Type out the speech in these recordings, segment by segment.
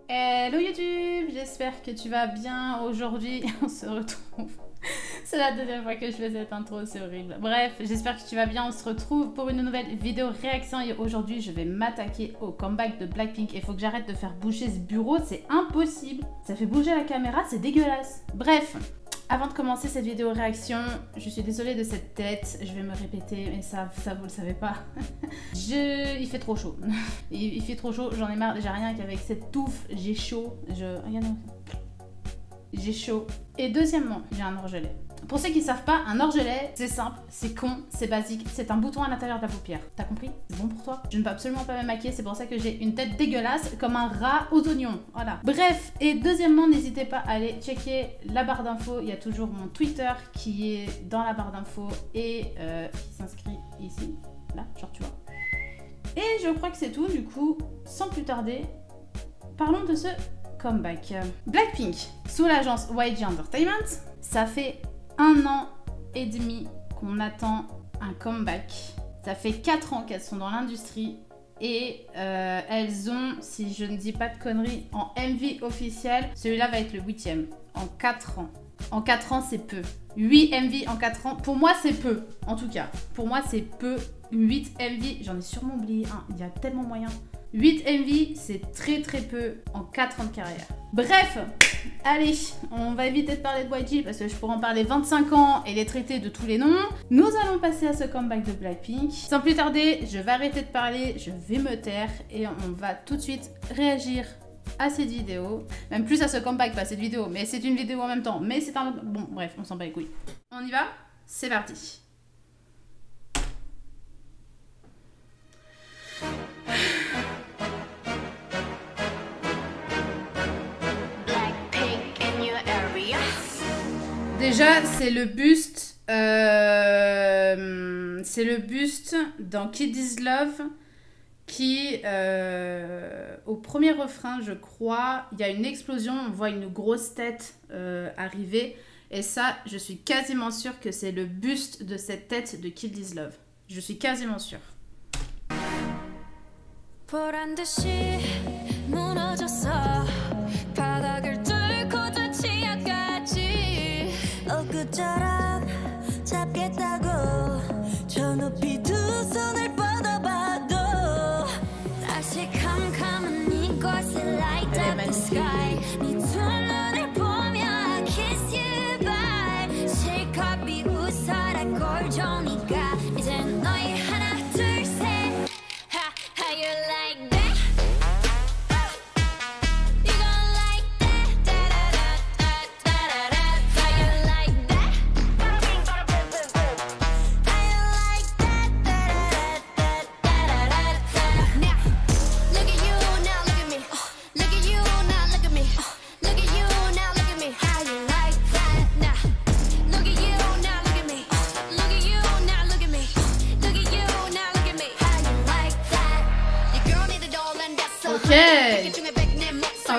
Hello YouTube, j'espère que tu vas bien. Aujourd'hui, on se retrouve. C'est la deuxième fois que je fais cette intro, c'est horrible. Bref, j'espère que tu vas bien. On se retrouve pour une nouvelle vidéo réaction et aujourd'hui, je vais m'attaquer au comeback de Blackpink. Il faut que j'arrête de faire bouger ce bureau, c'est impossible. Ça fait bouger la caméra, c'est dégueulasse. Bref, avant de commencer cette vidéo réaction, je suis désolée de cette tête, je vais me répéter, mais ça vous le savez pas. Il fait trop chaud. Il fait trop chaud, j'en ai marre, j'ai rien qu'avec cette touffe, j'ai chaud. Regardez, j'ai chaud. Et deuxièmement, j'ai un orgelet. Pour ceux qui ne savent pas, un orgelet, c'est simple, c'est con, c'est basique, c'est un bouton à l'intérieur de la paupière. T'as compris? C'est bon pour toi? Je ne peux absolument pas me maquiller, c'est pour ça que j'ai une tête dégueulasse, comme un rat aux oignons. Voilà. Bref, et deuxièmement, n'hésitez pas à aller checker la barre d'infos. Il y a toujours mon Twitter qui est dans la barre d'infos et qui s'inscrit ici, là, genre tu vois. Et je crois que c'est tout, du coup, sans plus tarder, parlons de ce comeback. Blackpink, sous l'agence YG Entertainment, ça fait 1 an et demi qu'on attend un comeback. Ça fait 4 ans qu'elles sont dans l'industrie et elles ont, si je ne dis pas de conneries, en MV officiel, celui-là va être le 8e en 4 ans. En 4 ans, c'est peu. 8 MV en 4 ans, pour moi, c'est peu. En tout cas, pour moi, c'est peu. 8 MV, j'en ai sûrement oublié un, il y a tellement moyen. 8 MV, c'est très très peu en 4 ans de carrière. Bref, allez, on va éviter de parler de YG parce que je pourrais en parler 25 ans et les traiter de tous les noms. Nous allons passer à ce comeback de Blackpink. Sans plus tarder, je vais arrêter de parler, je vais me taire et on va tout de suite réagir à cette vidéo. Même plus à ce comeback, pas à cette vidéo, mais c'est une vidéo en même temps. Mais c'est un... Bon, bref, on s'en bat les couilles. On y va? C'est parti. Déjà, c'est le buste. C'est le buste dans Kid Is Love qui, au premier refrain, je crois, il y a une explosion. On voit une grosse tête arriver. Et ça, je suis quasiment sûre que c'est le buste de cette tête de Kid Is Love. Je suis quasiment sûre.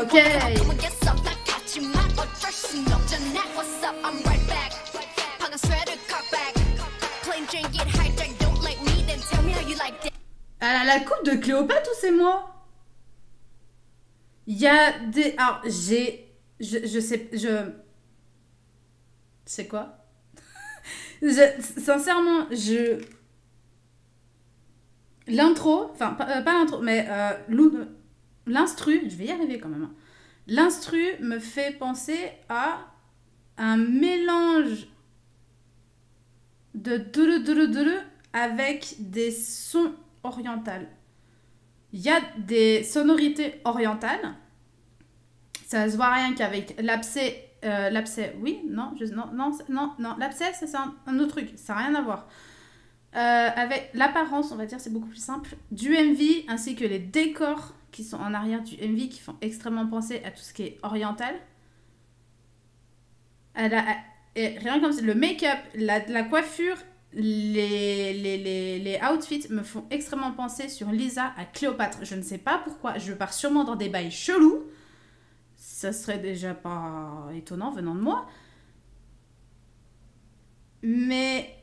Ok. Elle a la coupe de Cléopâtre ou c'est moi? Il y a des... Alors, je sais... C'est quoi? Sincèrement, l'intro... Enfin, pas l'intro, mais... L'instru... Je vais y arriver quand même. Hein. L'instru me fait penser à un mélange de avec des sons orientaux. Il y a des sonorités orientales. Ça se voit rien qu'avec l'abcès. L'abcès, oui, non, non, l'abcès, c'est un autre truc. Ça n'a rien à voir. Avec l'apparence, on va dire, c'est beaucoup plus simple. Du MV ainsi que les décors qui sont en arrière du MV qui font extrêmement penser à tout ce qui est oriental. Et rien comme ça, le make-up, la coiffure, les outfits me font extrêmement penser sur Lisa à Cléopâtre. Je ne sais pas pourquoi, je pars sûrement dans des bails chelous. Ça serait déjà pas étonnant venant de moi. Mais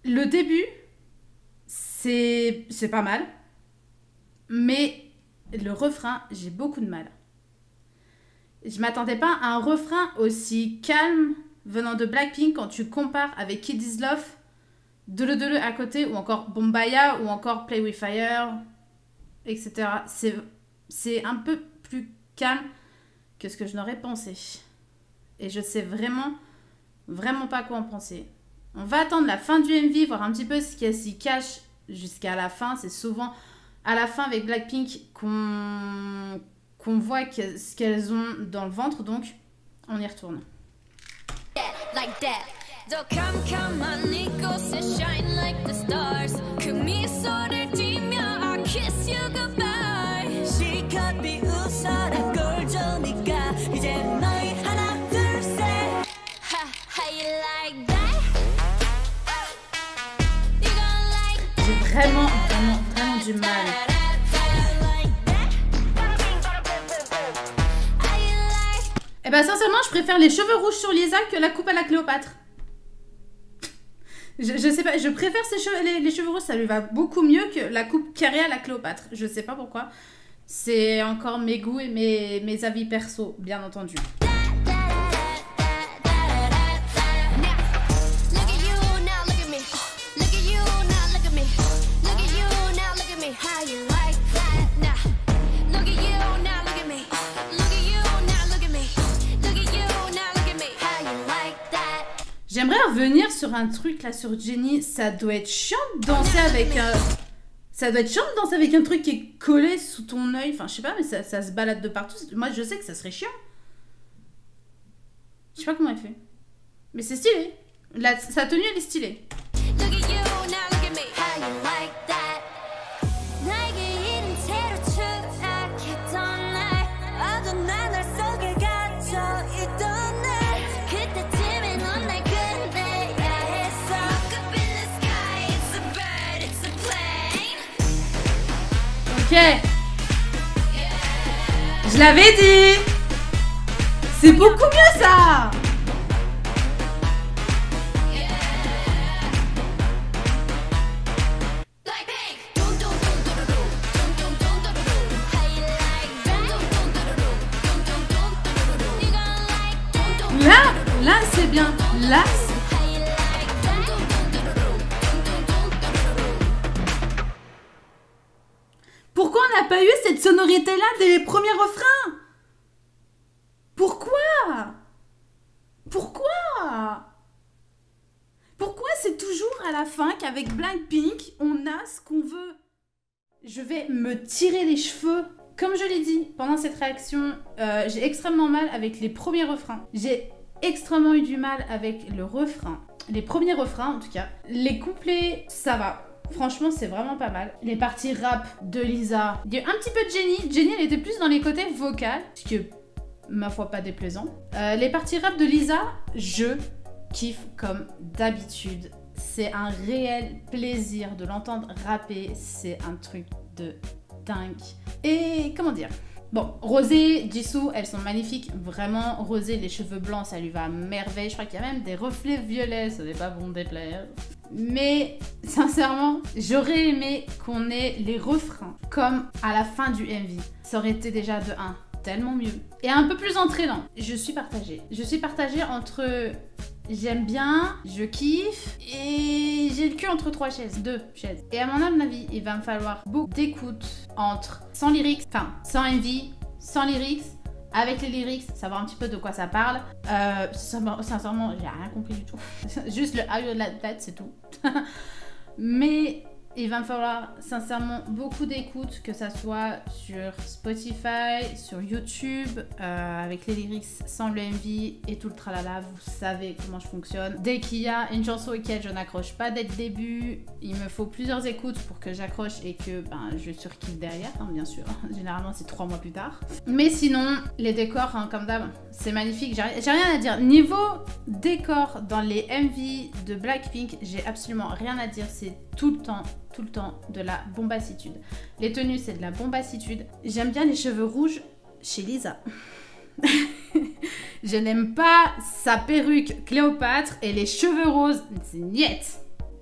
le début, c'est pas mal. Mais le refrain, j'ai beaucoup de mal. Je m'attendais pas à un refrain aussi calme venant de Blackpink quand tu compares avec Kid Is Love, Dele à côté, ou encore Bombaya, ou encore Play With Fire, etc. C'est un peu plus calme que ce que je n'aurais pensé. Et je sais vraiment pas quoi en penser. On va attendre la fin du MV, voir un petit peu ce qui s'y cache jusqu'à la fin. C'est souvent à la fin avec Blackpink qu'on voit ce qu'elles ont dans le ventre, donc on y retourne. Like that. J'ai vraiment du mal. Eh ben sincèrement, je préfère les cheveux rouges sur Lisa que la coupe à la Cléopâtre. Je sais pas, je préfère les cheveux rouges, ça lui va beaucoup mieux que la coupe carrée à la Cléopâtre. Je sais pas pourquoi. C'est encore mes goûts et mes avis perso, bien entendu. J'aimerais revenir sur un truc là sur Jennie. Ça doit être chiant de danser avec un... Ça doit être chiant de danser avec un truc qui est collé sous ton œil. Enfin, je sais pas, mais ça se balade de partout. Moi, je sais que ça serait chiant. Je sais pas comment elle fait. Mais c'est stylé. Sa tenue, elle est stylée. Ok. Je l'avais dit. C'est beaucoup mieux ça. Là c'est bien. Là pourquoi on n'a pas eu cette sonorité-là dès les premiers refrains? Pourquoi? Pourquoi c'est toujours à la fin qu'avec Blackpink, on a ce qu'on veut? Je vais me tirer les cheveux. Comme je l'ai dit pendant cette réaction, j'ai extrêmement mal avec les premiers refrains. J'ai extrêmement eu du mal avec le refrain. Les premiers refrains, en tout cas. Les couplets, ça va. Franchement, c'est vraiment pas mal. Les parties rap de Lisa. Il y a un petit peu de Jennie. Jennie, elle était plus dans les côtés vocaux, ce qui est, ma foi, pas déplaisant. Les parties rap de Lisa, je kiffe comme d'habitude. C'est un réel plaisir de l'entendre rapper. C'est un truc de dingue. Et comment dire? Bon, Rosé, Jisoo, elles sont magnifiques. Vraiment, Rosé, les cheveux blancs, ça lui va à merveille. Je crois qu'il y a même des reflets violets, ça n'est pas bon déplaire. Mais, sincèrement, j'aurais aimé qu'on ait les refrains comme à la fin du MV. Ça aurait été déjà de 1, tellement mieux. Et un peu plus entraînant. Je suis partagée. Je suis partagée entre... J'aime bien, je kiffe et j'ai le cul entre 2 chaises. Et à mon avis, il va me falloir beaucoup d'écoute entre sans lyrics, enfin sans MV, sans lyrics, avec les lyrics, savoir un petit peu de quoi ça parle. Sincèrement, j'ai rien compris du tout. Juste le I like that, c'est tout. Mais il va me falloir sincèrement beaucoup d'écoute, que ça soit sur Spotify, sur YouTube, avec les lyrics sans le MV et tout le tralala, vous savez comment je fonctionne. Dès qu'il y a une chanson auquel je n'accroche pas dès le début, il me faut plusieurs écoutes pour que j'accroche et que je surkiffe derrière, hein, bien sûr. Généralement, c'est 3 mois plus tard. Mais sinon, les décors, hein, comme d'hab, c'est magnifique. J'ai rien à dire. Niveau décor dans les MV de Blackpink, j'ai absolument rien à dire. C'est tout le temps de la bombassitude. Les tenues, c'est de la bombassitude. J'aime bien les cheveux rouges chez Lisa. Je n'aime pas sa perruque Cléopâtre et les cheveux roses, c'est niet.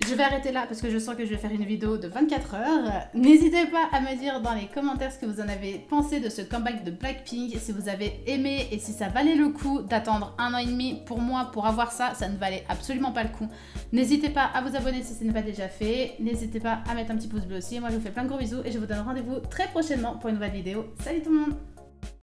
je vais arrêter là parce que je sens que je vais faire une vidéo de 24 heures. N'hésitez pas à me dire dans les commentaires ce que vous en avez pensé de ce comeback de Blackpink, si vous avez aimé et si ça valait le coup d'attendre 1 an et demi. Pour moi, pour avoir ça, ça ne valait absolument pas le coup. N'hésitez pas à vous abonner si ce n'est pas déjà fait. N'hésitez pas à mettre un petit pouce bleu aussi. Moi, je vous fais plein de gros bisous et je vous donne rendez-vous très prochainement pour une nouvelle vidéo. Salut tout le monde!